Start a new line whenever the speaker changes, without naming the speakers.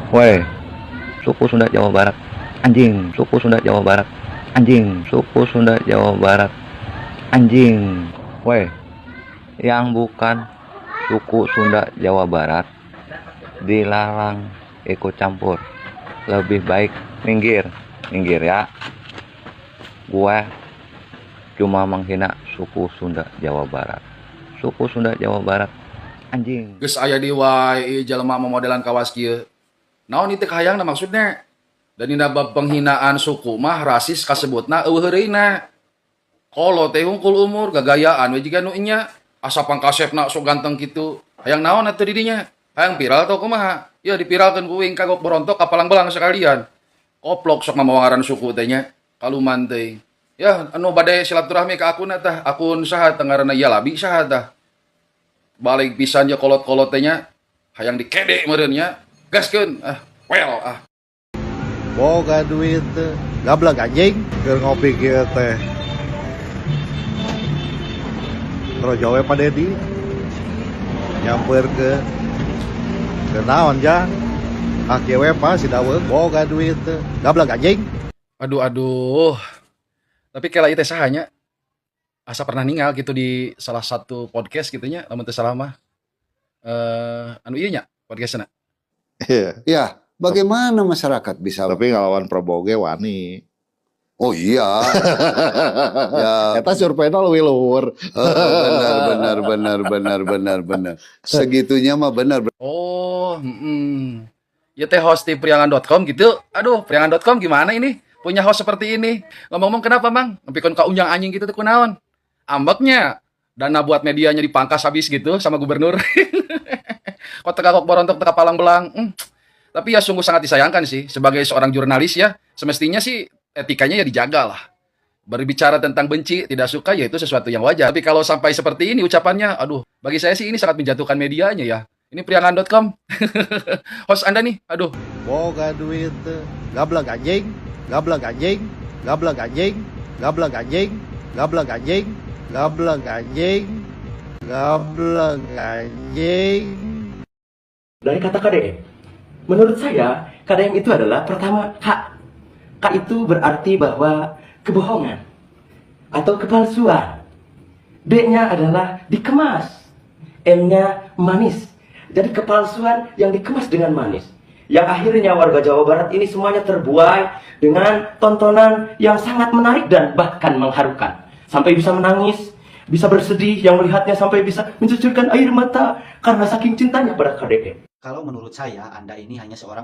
Woi, suku Sunda Jawa Barat. Anjing, suku Sunda Jawa Barat. Anjing, suku Sunda Jawa Barat. Anjing. Woi, yang bukan suku Sunda Jawa Barat dilarang ikut campur. Lebih baik minggir, minggir ya. Gue cuma menghina suku Sunda Jawa Barat. Suku Sunda Jawa Barat. Anjing.
Geus aya di wae jelema modelan kawas kieu. Naon ieu teh hayangna maksudnya? Dan dina bab penghinaan suku mah rasis kasebutna eueuh heureuna. Kolo teh hungkul umur gagayaan we jiga nu nya asa pangkasepna sok ganteng kitu. Hayang naon atuh di dinya? Hayang viral tau kumaha? Ya dipiralkeun ku uing kagok berontok kapalang belang sekalian. Koplok sok mamawaran suku teh nya. Kaluman teh. Ya anu bade silaturahmi ka akun tah, akun saha teh ngaranna ieu labi saha tah. Balik pisan ya kolot-kolot teh nya. Hayang dikede meureun nya. Gaskeun well
Boga duit gablak anjing keur ngopi kieu teh. Trojowe Pak Dedi nyamper ke naon jang akewe pa si daweung boga duit gablak anjing.
Aduh. Tapi kela ieu teh saha nya? Asa pernah ningal gitu di salah satu podcast gitu nya, lamun teu salah mah. Anu ieu nya podcastna.
Ya, bagaimana masyarakat bisa?
Tapi ngalawan Prabowo ge wani.
Oh iya, ya
Eta surveinya leuwih luhur.
benar. Segitunya mah benar.
Oh, ya teh host di priangan.com gitu. Aduh, priangan.com gimana ini? Punya host seperti ini. Ngomong-ngomong kenapa, Mang? Ngepikon ka unjang anjing gitu tuh kunaon? Ambeknya. Dana buat medianya dipangkas habis gitu sama gubernur. Kok teka kok borontok teka palang belang. Tapi ya sungguh sangat disayangkan sih. Sebagai seorang jurnalis ya, semestinya sih etikanya ya dijaga lah. Berbicara tentang benci, tidak suka, ya itu sesuatu yang wajar. Tapi kalau sampai seperti ini ucapannya, aduh, bagi saya sih ini sangat menjatuhkan medianya ya. Ini priangan.com. Host Anda nih, aduh.
Boga duit gablak anjing, gablak anjing, gablak anjing, gablak anjing, gablak anjing, gablak anjing, gablak anjing.
Dari kata KDM, menurut saya KDM itu adalah pertama K. K itu berarti bahwa kebohongan atau kepalsuan. D-nya adalah dikemas. M-nya manis. Jadi kepalsuan yang dikemas dengan manis. Yang akhirnya warga Jawa Barat ini semuanya terbuai dengan tontonan yang sangat menarik dan bahkan mengharukan. Sampai bisa menangis, bisa bersedih, yang melihatnya sampai bisa mencucurkan air mata karena saking cintanya pada KDM.
Kalau menurut saya, Anda ini hanya seorang